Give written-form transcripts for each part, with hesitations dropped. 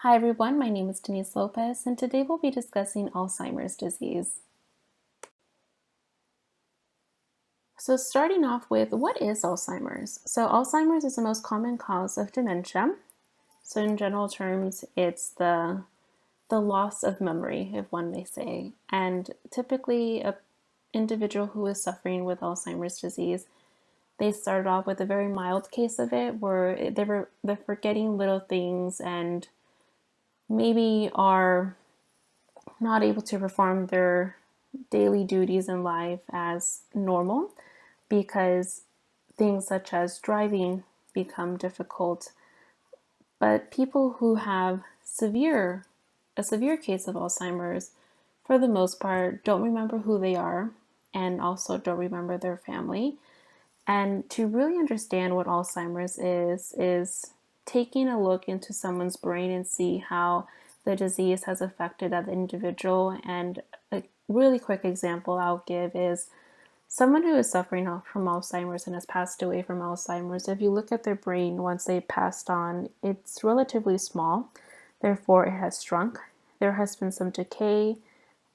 Hi everyone, my name is Denise Lopez, and today we'll be discussing Alzheimer's disease. So starting off with, what is Alzheimer's? So Alzheimer's is the most common cause of dementia. So in general terms, it's the loss of memory, if one may say. And typically an individual who is suffering with Alzheimer's disease, they started off with a very mild case of it where they're forgetting little things and maybe are not able to perform their daily duties in life as normal because things such as driving become difficult. But people who have a severe case of Alzheimer's, for the most part, don't remember who they are and also don't remember their family. And to really understand what Alzheimer's is taking a look into someone's brain and see how the disease has affected that individual. And a really quick example I'll give is someone who is suffering from Alzheimer's and has passed away from Alzheimer's. If you look at their brain once they passed on, it's relatively small, therefore it has shrunk. There has been some decay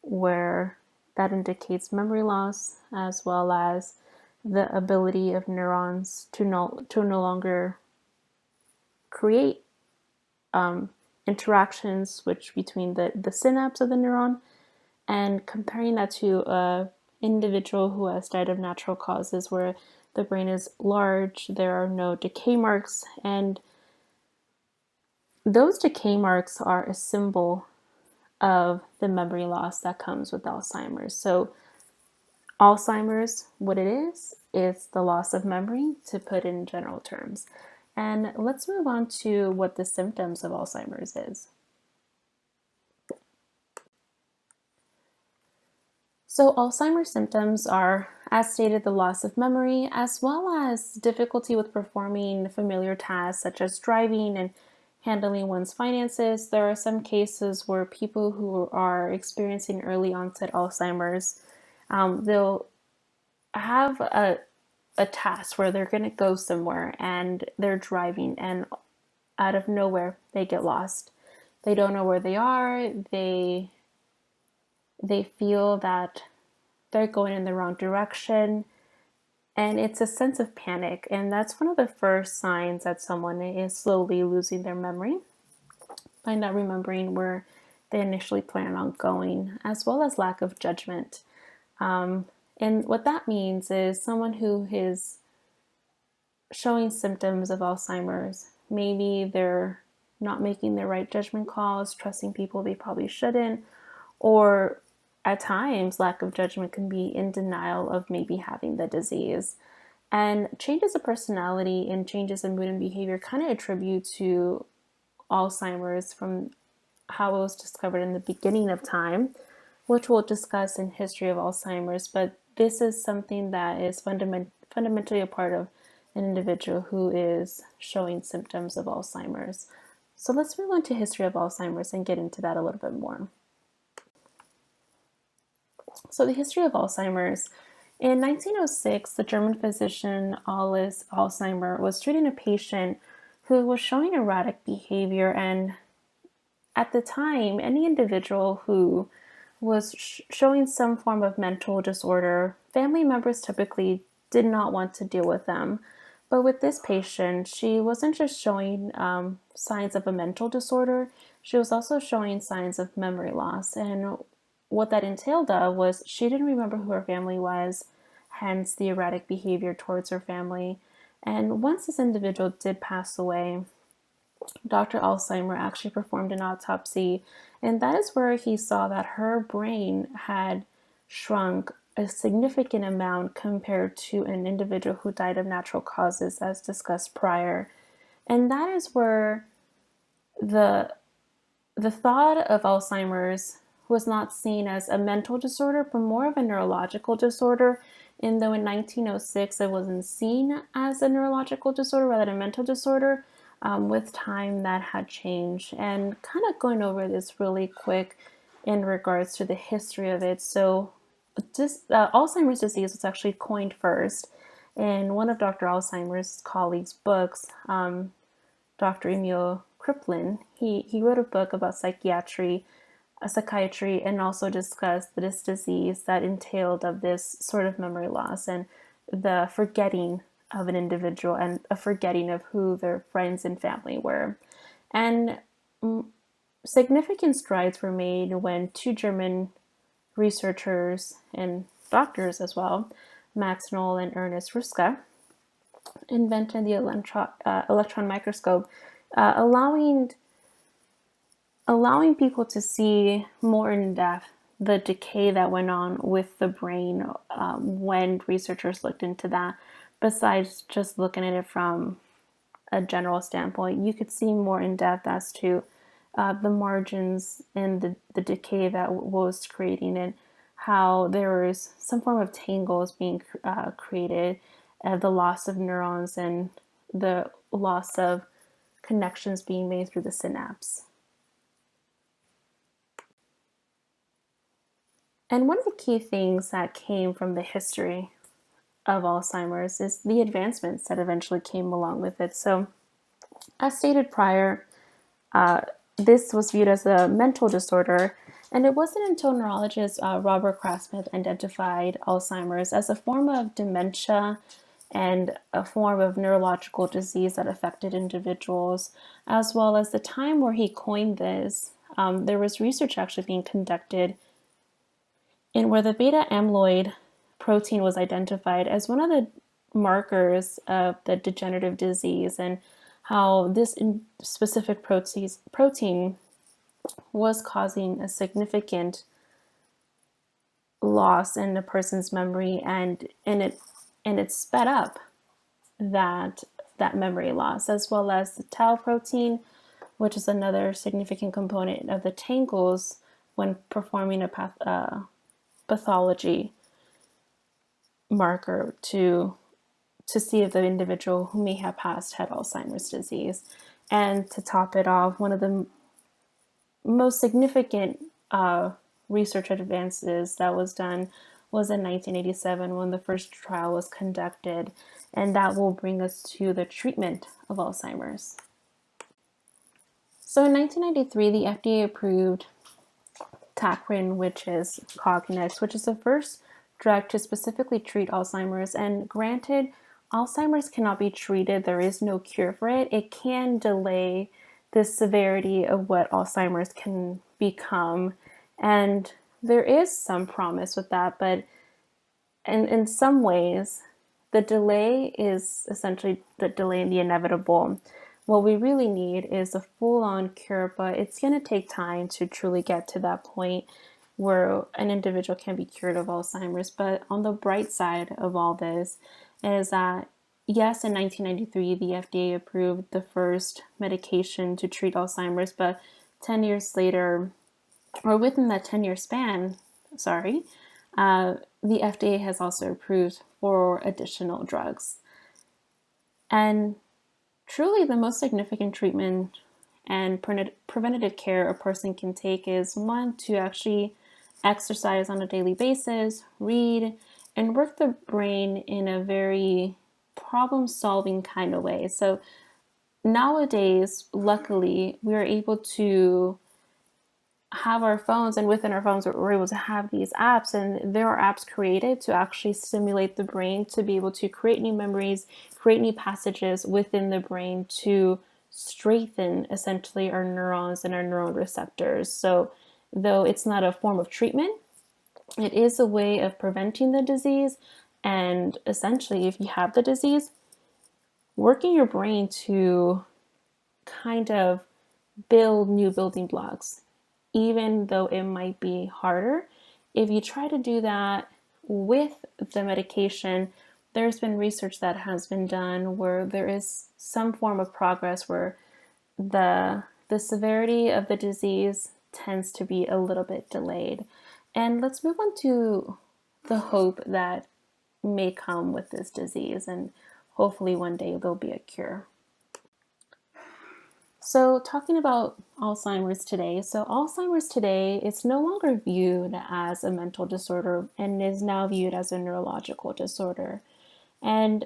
where that indicates memory loss, as well as the ability of neurons to no longer create interactions which between the synapse of the neuron. And comparing that to a individual who has died of natural causes where the brain is large, there are no decay marks, and those decay marks are a symbol of the memory loss that comes with Alzheimer's. So Alzheimer's, what it is the loss of memory, to put in general terms. And let's move on to what the symptoms of Alzheimer's is. So Alzheimer's symptoms are, as stated, the loss of memory, as well as difficulty with performing familiar tasks such as driving and handling one's finances. There are some cases where people who are experiencing early onset Alzheimer's, they'll have a task where they're going to go somewhere and they're driving, and out of nowhere they get lost. They don't know where they are. They feel that they're going in the wrong direction, and it's a sense of panic. And that's one of the first signs that someone is slowly losing their memory by not remembering where they initially planned on going, as well as lack of judgment. And what that means is someone who is showing symptoms of Alzheimer's, maybe they're not making the right judgment calls, trusting people they probably shouldn't, or at times lack of judgment can be in denial of maybe having the disease. And changes of personality and changes in mood and behavior kind of attribute to Alzheimer's from how it was discovered in the beginning of time, which we'll discuss in History of Alzheimer's. But this is something that is fundamentally a part of an individual who is showing symptoms of Alzheimer's. So let's move on to History of Alzheimer's and get into that a little bit more. So the history of Alzheimer's. In 1906, the German physician Alois Alzheimer was treating a patient who was showing erratic behavior, and at the time, any individual who was showing some form of mental disorder, family members typically did not want to deal with them. But with this patient, she wasn't just showing signs of a mental disorder, she was also showing signs of memory loss. And what that entailed was she didn't remember who her family was, hence the erratic behavior towards her family. And once this individual did pass away, Dr. Alzheimer actually performed an autopsy, and that is where he saw that her brain had shrunk a significant amount compared to an individual who died of natural causes, as discussed prior. And that is where the thought of Alzheimer's was not seen as a mental disorder, but more of a neurological disorder. And though in 1906 it wasn't seen as a neurological disorder rather than a mental disorder, with time that had changed. And kind of going over this really quick in regards to the history of it. So Alzheimer's disease was actually coined first in one of Dr. Alzheimer's colleagues' books. Dr. Emil Kriplin, he wrote a book about psychiatry, and also discussed this disease that entailed of this sort of memory loss and the forgetting of an individual and a forgetting of who their friends and family were. And significant strides were made when two German researchers and doctors as well, Max Knoll and Ernest Ruska, invented the electron microscope, allowing people to see more in depth the decay that went on with the brain when researchers looked into that. Besides just looking at it from a general standpoint, you could see more in depth as to the margins and the decay that was creating and how there was some form of tangles being created, the loss of neurons and the loss of connections being made through the synapse. And one of the key things that came from the history of Alzheimer's is the advancements that eventually came along with it. So, as stated prior, this was viewed as a mental disorder, and it wasn't until neurologist Robert Kraft identified Alzheimer's as a form of dementia and a form of neurological disease that affected individuals, as well as the time where he coined this. There was research actually being conducted in where the beta amyloid protein was identified as one of the markers of the degenerative disease, and how this specific protein was causing a significant loss in a person's memory, and it sped up that memory loss, as well as the tau protein, which is another significant component of the tangles when performing a pathology marker to see if the individual who may have passed had Alzheimer's disease. And to top it off, one of the most significant research advances that was done was in 1987 when the first trial was conducted, and that will bring us to the treatment of Alzheimer's. So in 1993, the FDA approved Tacrin, which is Cognex, which is the first drug to specifically treat Alzheimer's. And granted, Alzheimer's cannot be treated. There is no cure for it. It can delay the severity of what Alzheimer's can become. And there is some promise with that, but in some ways, the delay is essentially the delay in the inevitable. What we really need is a full-on cure, but it's going to take time to truly get to that point where an individual can be cured of Alzheimer's. But on the bright side of all this is that, yes, in 1993, the FDA approved the first medication to treat Alzheimer's, but 10 years later, or within that 10-year span, the FDA has also approved 4 additional drugs. And truly, the most significant treatment and preventative care a person can take is, one, to actually exercise on a daily basis, read, and work the brain in a very problem-solving kind of way. So nowadays, luckily, we are able to have our phones, and within our phones, we're able to have these apps, and there are apps created to actually stimulate the brain to be able to create new memories, create new passages within the brain to strengthen essentially our neurons and our neural receptors. So though it's not a form of treatment, it is a way of preventing the disease. And essentially, if you have the disease, working your brain to kind of build new building blocks, even though it might be harder. If you try to do that with the medication, there's been research that has been done where there is some form of progress where the severity of the disease tends to be a little bit delayed. And let's move on to the hope that may come with this disease, and hopefully one day there'll be a cure. So talking about Alzheimer's today. So Alzheimer's today is no longer viewed as a mental disorder and is now viewed as a neurological disorder. And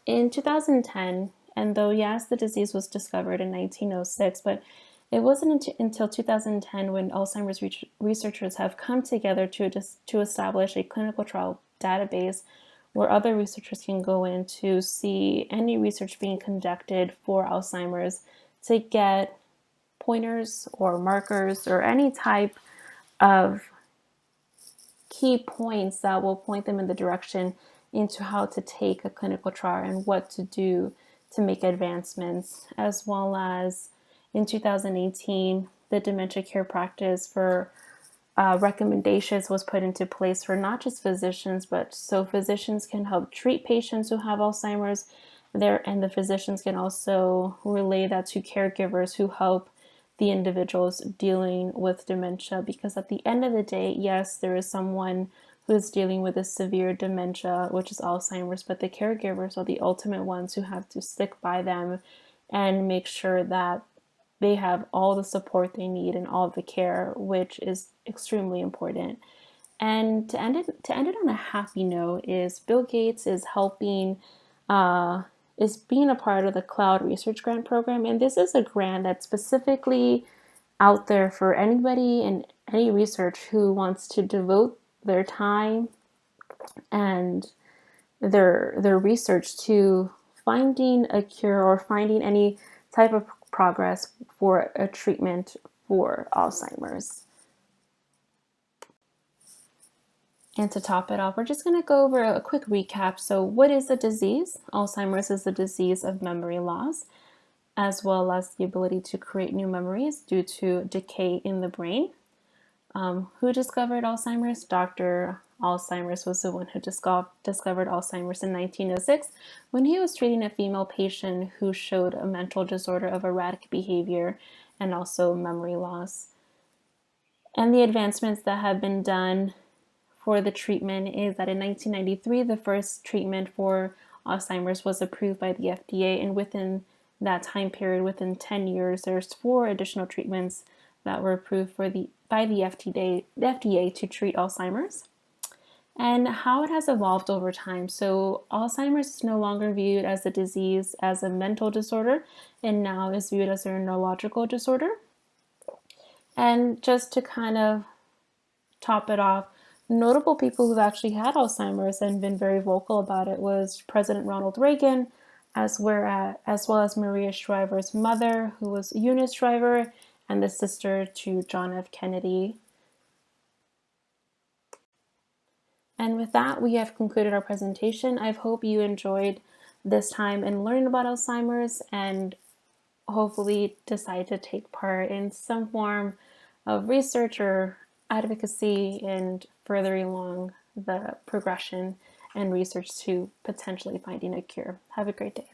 in 2010, And though, yes, the disease was discovered in 1906, but it wasn't until 2010 when Alzheimer's researchers have come together to establish a clinical trial database where other researchers can go in to see any research being conducted for Alzheimer's to get pointers or markers or any type of key points that will point them in the direction into how to take a clinical trial and what to do to make advancements, as well as in 2018, the dementia care practice for recommendations was put into place for not just physicians, but so physicians can help treat patients who have Alzheimer's there, and the physicians can also relay that to caregivers who help the individuals dealing with dementia. Because at the end of the day, yes, there is someone who is dealing with a severe dementia, which is Alzheimer's, but the caregivers are the ultimate ones who have to stick by them and make sure that they have all the support they need and all the care, which is extremely important. And to end it on a happy note is Bill Gates is helping is being a part of the Cloud Research Grant Program, and this is a grant that's specifically out there for anybody and any research who wants to devote their time and their research to finding a cure or finding any type of progress for a treatment for Alzheimer's. And to top it off, we're just going to go over a quick recap. So, what is the disease? Alzheimer's is the disease of memory loss, as well as the ability to create new memories due to decay in the brain. Who discovered Alzheimer's? Dr. Alzheimer's was the one who discovered Alzheimer's in 1906 when he was treating a female patient who showed a mental disorder of erratic behavior and also memory loss. And the advancements that have been done for the treatment is that in 1993, the first treatment for Alzheimer's was approved by the FDA, and within that time period, within 10 years, there's 4 additional treatments that were approved by the FDA to treat Alzheimer's. And how it has evolved over time. So Alzheimer's is no longer viewed as a disease, as a mental disorder, and now is viewed as a neurological disorder. And just to kind of top it off, notable people who've actually had Alzheimer's and been very vocal about it was President Ronald Reagan, as well as Maria Shriver's mother, who was Eunice Shriver, and the sister to John F. Kennedy. And with that, we have concluded our presentation. I hope you enjoyed this time in learning about Alzheimer's and hopefully decide to take part in some form of research or advocacy and furthering along the progression and research to potentially finding a cure. Have a great day.